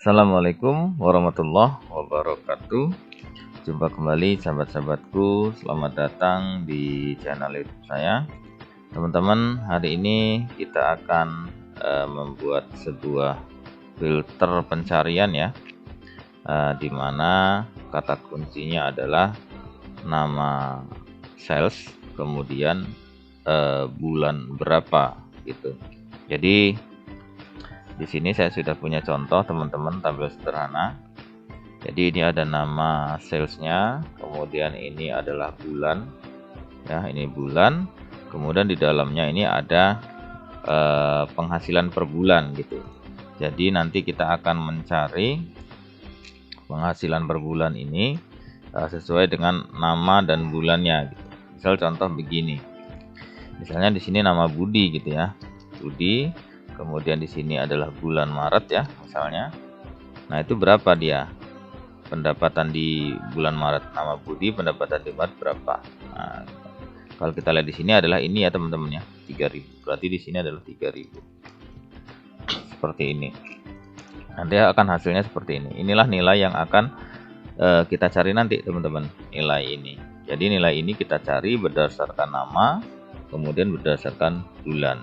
Assalamualaikum warahmatullahi wabarakatuh. Jumpa kembali sahabat-sahabatku, selamat datang di channel YouTube saya. Teman-teman, hari ini kita akan membuat sebuah filter pencarian ya, di mana kata kuncinya adalah nama sales, kemudian bulan berapa gitu. Jadi di sini saya sudah punya contoh teman-teman, tampil sederhana. Jadi ini ada nama salesnya, kemudian ini adalah bulan, ya ini bulan. Kemudian di dalamnya ini ada penghasilan per bulan gitu. Jadi nanti kita akan mencari penghasilan per bulan ini sesuai dengan nama dan bulannya. Gitu. Misal contoh begini, misalnya di sini nama Budi gitu ya, Budi. Kemudian di sini adalah bulan Maret ya, misalnya. Nah, itu berapa dia? Pendapatan di bulan Maret, nama Budi, pendapatan di Maret berapa? Nah, kalau kita lihat di sini adalah ini ya, teman-teman ya, 3.000. Berarti di sini adalah 3.000. Seperti ini. Nanti akan hasilnya seperti ini. Inilah nilai yang akan kita cari nanti, teman-teman. Nilai ini. Jadi nilai ini kita cari berdasarkan nama, kemudian berdasarkan bulan,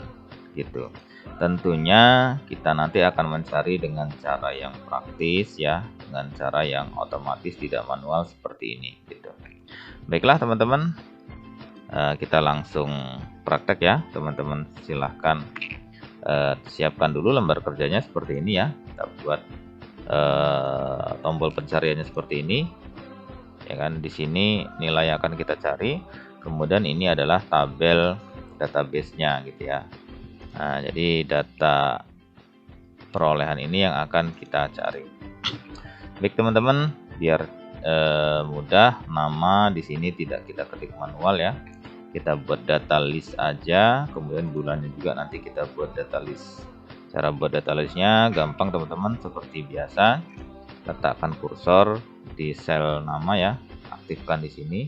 gitu. Tentunya kita nanti akan mencari dengan cara yang praktis ya, dengan cara yang otomatis tidak manual seperti ini gitu. Baiklah teman-teman, kita langsung praktek ya teman-teman. Silahkan siapkan dulu lembar kerjanya seperti ini ya. Kita buat tombol pencariannya seperti ini ya kan. Di sini nilai yang akan kita cari, kemudian ini adalah tabel database-nya gitu ya. Nah, jadi data perolehan ini yang akan kita cari. Baik teman-teman, biar mudah, nama di sini tidak kita ketik manual ya. Kita buat data list aja, kemudian bulannya juga nanti kita buat data list. Cara buat data listnya gampang teman-teman, seperti biasa. Letakkan kursor di sel nama ya, aktifkan di sini.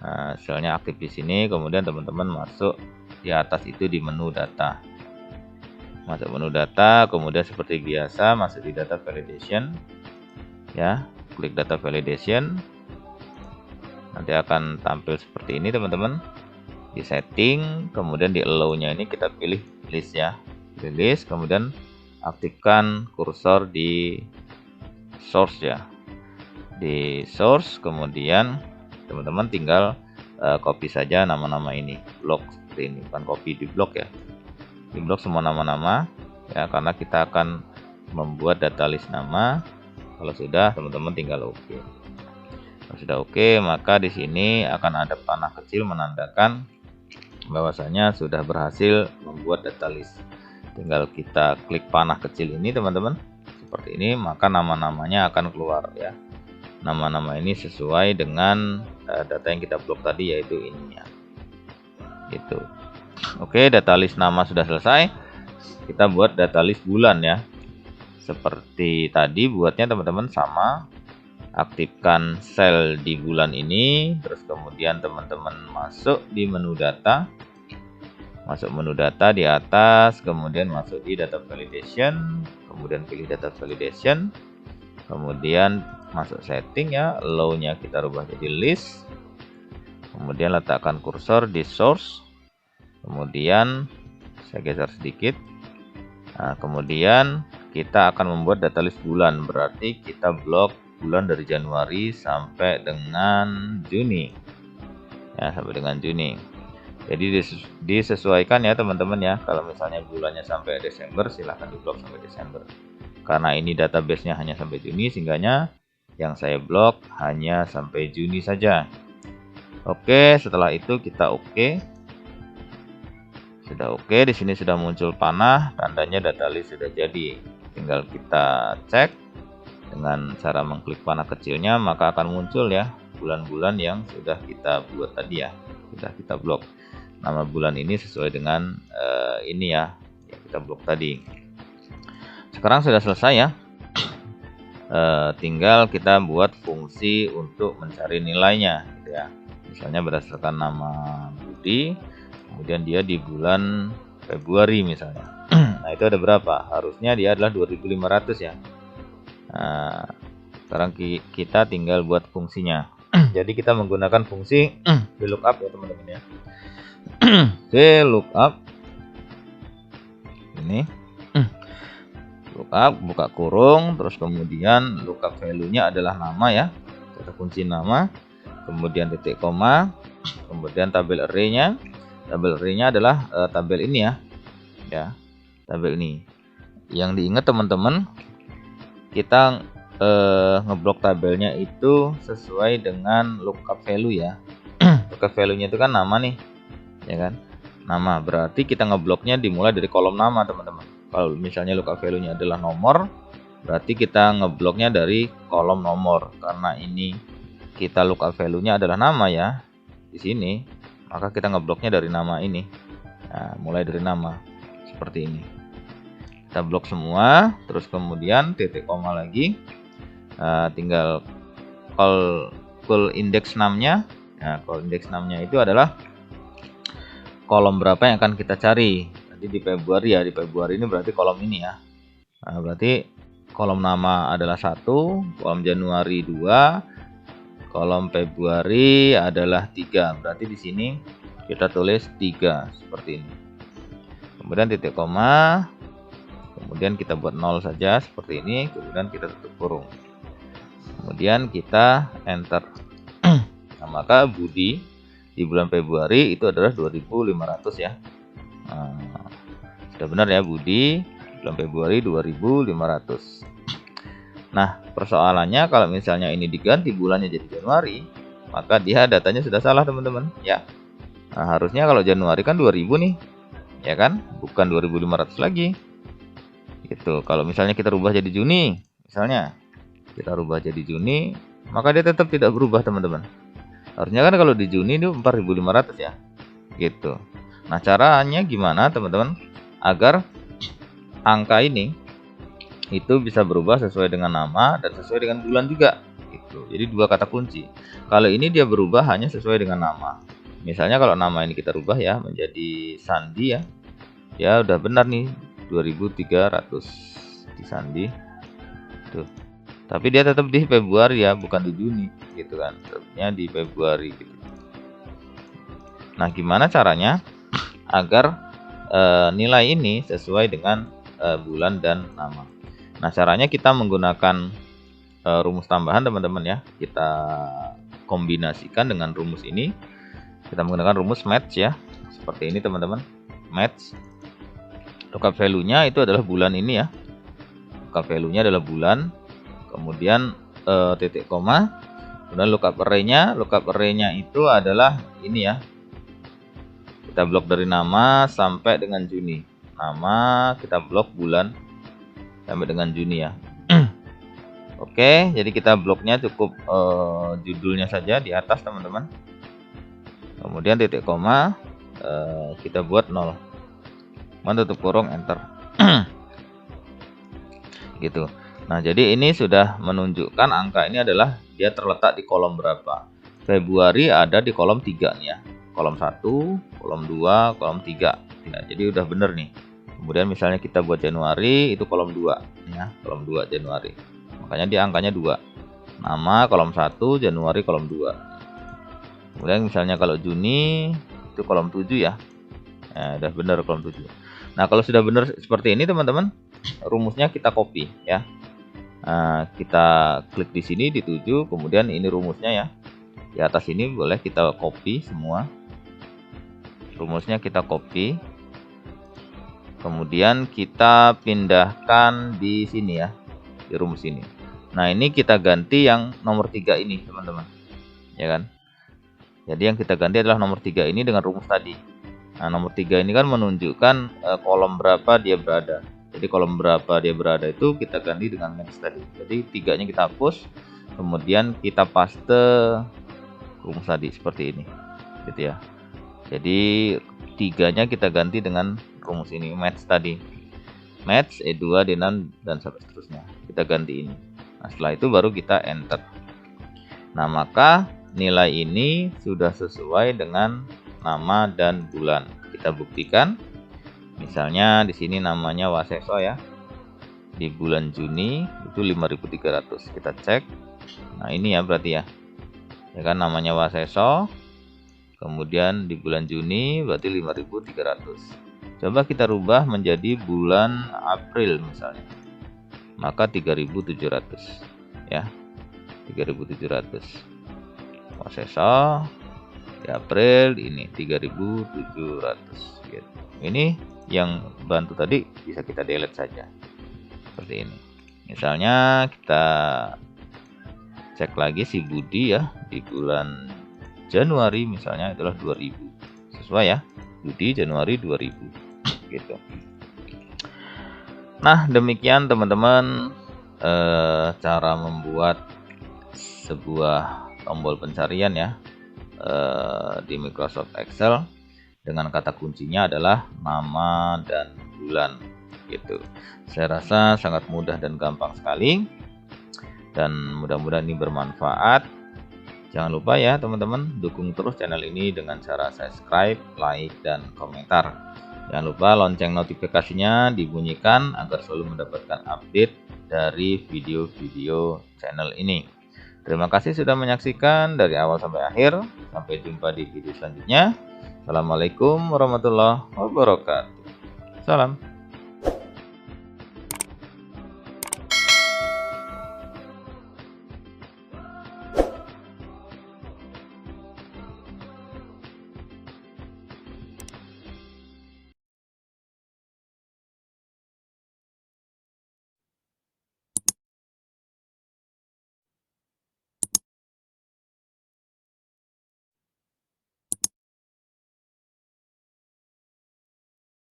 Nah, selnya aktif di sini, kemudian teman-teman masuk di atas itu di menu data. Masuk menu data, kemudian seperti biasa masuk di data validation. Ya, klik data validation. Nanti akan tampil seperti ini teman-teman. Di setting, kemudian di allow-nya ini kita pilih list ya. Pilih list, kemudian aktifkan kursor di source ya. Di source, kemudian teman-teman tinggal copy saja nama-nama ini, blok seperti ini, bukan copy di blok ya, di blok semua nama-nama ya, karena kita akan membuat data list nama. Kalau sudah, teman-teman tinggal oke. Kalau sudah oke, maka di sini akan ada panah kecil menandakan bahwasanya sudah berhasil membuat data list. Tinggal kita klik panah kecil ini teman-teman, seperti ini, maka nama-namanya akan keluar ya. Nama-nama ini sesuai dengan data yang kita blok tadi, yaitu ini ya. Gitu. Oke, data list nama sudah selesai. Kita buat data list bulan ya. Seperti tadi buatnya teman-teman sama. Aktifkan sel di bulan ini, terus kemudian teman-teman masuk di menu data. Masuk menu data di atas, kemudian masuk di data validation, kemudian pilih data validation. Kemudian masuk setting ya, allow-nya kita rubah jadi list. Kemudian letakkan kursor di source. Kemudian saya geser sedikit. Nah, kemudian kita akan membuat data list bulan. Berarti kita blok bulan dari Januari sampai dengan Juni. Ya, sampai dengan Juni. Jadi disesuaikan ya teman-teman ya. Kalau misalnya bulannya sampai Desember, silahkan diblok sampai Desember. Karena ini database-nya hanya sampai Juni, sehingga yang saya blok hanya sampai Juni saja. Oke, setelah itu kita oke. Sudah oke, di sini sudah muncul panah, tandanya data list sudah jadi. Tinggal kita cek dengan cara mengklik panah kecilnya, maka akan muncul ya bulan-bulan yang sudah kita buat tadi ya, sudah kita blok. Nama bulan ini sesuai dengan ini ya, yang kita blok tadi. Sekarang sudah selesai ya. Tinggal kita buat fungsi untuk mencari nilainya gitu ya. Misalnya berdasarkan nama Budi, kemudian dia di bulan Februari misalnya. Nah, itu ada berapa? Harusnya dia adalah 2500 ya. Nah, sekarang kita tinggal buat fungsinya. Jadi kita menggunakan fungsi VLOOKUP ya teman-teman ya. VLOOKUP ini lookup buka kurung, terus kemudian lookup value-nya adalah nama ya, kata kunci nama, kemudian titik koma, kemudian tabel array-nya. Tabel array-nya adalah tabel ini ya, tabel ini. Yang diingat teman-teman, kita ngeblok tabelnya itu sesuai dengan lookup value ya. Lookup value-nya itu kan nama nih, ya kan? Nama, berarti kita ngebloknya dimulai dari kolom nama teman-teman. Kalau misalnya lookup value-nya adalah nomor, berarti kita ngebloknya dari kolom nomor. Karena ini kita lookup value-nya adalah nama ya, di sini, maka kita ngebloknya dari nama ini. Nah, mulai dari nama seperti ini. Kita blok semua, terus kemudian titik koma lagi. Tinggal call index 6-nya. Nah, call index 6-nya itu adalah kolom berapa yang akan kita cari. Di Februari ya, di Februari ini berarti kolom ini ya. Nah, berarti kolom nama adalah 1, kolom Januari 2, kolom Februari adalah 3. Berarti di sini kita tulis 3 seperti ini. Kemudian titik koma, kemudian kita buat 0 saja seperti ini, kemudian kita tutup kurung. Kemudian kita enter. Nah, maka Budi di bulan Februari itu adalah 2500 ya. Nah, sudah benar ya, Budi bulan Februari 2500. Nah, persoalannya kalau misalnya ini diganti bulannya jadi Januari, maka dia datanya sudah salah teman-teman ya. Nah, harusnya kalau Januari kan 2000 nih, ya kan, bukan 2500 lagi gitu. Kalau misalnya kita rubah jadi Juni, misalnya kita rubah jadi Juni, maka dia tetap tidak berubah teman-teman. Harusnya kan kalau di Juni itu 4500 ya gitu. Nah, caranya gimana teman-teman agar angka ini itu bisa berubah sesuai dengan nama dan sesuai dengan bulan juga gitu. Jadi dua kata kunci. Kalau ini dia berubah hanya sesuai dengan nama. Misalnya kalau nama ini kita rubah ya menjadi Sandi ya. Ya udah benar nih 2300 di Sandi. Tuh. Tapi dia tetap di Februari ya, bukan di Juni gitu kan. Tetapnya di Februari gitu. Nah, gimana caranya agar nilai ini sesuai dengan bulan dan nama? Nah, caranya kita menggunakan rumus tambahan teman-teman ya. Kita kombinasikan dengan rumus ini. Kita menggunakan rumus match ya. Seperti ini teman-teman. Match. Lookup value-nya itu adalah bulan ini ya. Lookup value-nya adalah bulan. Kemudian titik koma. Kemudian lookup array-nya. Lookup array-nya itu adalah ini ya. Kita blok dari nama sampai dengan Juni. Nama kita blok bulan sampai dengan Juni ya. Oke, jadi kita bloknya cukup judulnya saja di atas teman-teman. Kemudian titik koma kita buat 0. Tutup kurung, enter. Gitu. Nah, jadi ini sudah menunjukkan angka ini adalah dia terletak di kolom berapa. Februari ada di kolom 3 nih ya. Kolom 1, kolom 2, kolom 3. Ya, jadi udah bener nih. Kemudian misalnya kita buat Januari itu kolom 2 ya, kolom 2 Januari. Makanya dia angkanya 2. Nama kolom 1, Januari kolom 2. Kemudian misalnya kalau Juni itu kolom 7 ya. Nah, udah bener kolom 7. Nah, kalau sudah bener seperti ini teman-teman, rumusnya kita copy ya. Nah, kita klik di sini di 7, kemudian ini rumusnya ya. Di atas ini boleh kita copy semua. Rumusnya kita copy. Kemudian kita pindahkan di sini ya. Di rumus ini. Nah, ini kita ganti yang nomor 3 ini, teman-teman. Ya kan? Jadi yang kita ganti adalah nomor 3 ini dengan rumus tadi. Nah, nomor 3 ini kan menunjukkan kolom berapa dia berada. Jadi kolom berapa dia berada itu kita ganti dengan match tadi. Jadi 3-nya kita hapus. Kemudian kita paste rumus tadi seperti ini. Gitu ya. Jadi 3-nya kita ganti dengan rumus ini, match tadi. Match E2 D6 dan sampai seterusnya. Kita ganti ini. Nah, setelah itu baru kita enter. Nah, maka nilai ini sudah sesuai dengan nama dan bulan. Kita buktikan Misalnya di sini namanya Waseso ya. Di bulan Juni itu 5.300. Kita cek. Nah, ini ya berarti ya. Ya kan namanya Waseso. Kemudian di bulan Juni berarti 5.300. Coba kita rubah menjadi bulan April misalnya. Maka 3.700 ya. 3.700. Waseso di April ini 3.700 gitu. Ini yang bantu tadi bisa kita delete saja seperti ini. Misalnya kita cek lagi si Budi ya, di bulan Januari misalnya itulah 2000, sesuai ya, Budi Januari 2000 gitu. Nah, demikian teman-teman cara membuat sebuah tombol pencarian ya di Microsoft Excel dengan kata kuncinya adalah nama dan bulan gitu. Saya rasa sangat mudah dan gampang sekali, dan mudah-mudahan ini bermanfaat. Jangan lupa ya teman-teman, dukung terus channel ini dengan cara subscribe, like, dan komentar. Jangan lupa lonceng notifikasinya dibunyikan agar selalu mendapatkan update dari video-video channel ini. Terima kasih sudah menyaksikan dari awal sampai akhir. Sampai jumpa di video selanjutnya. Assalamualaikum warahmatullahi wabarakatuh. Salam.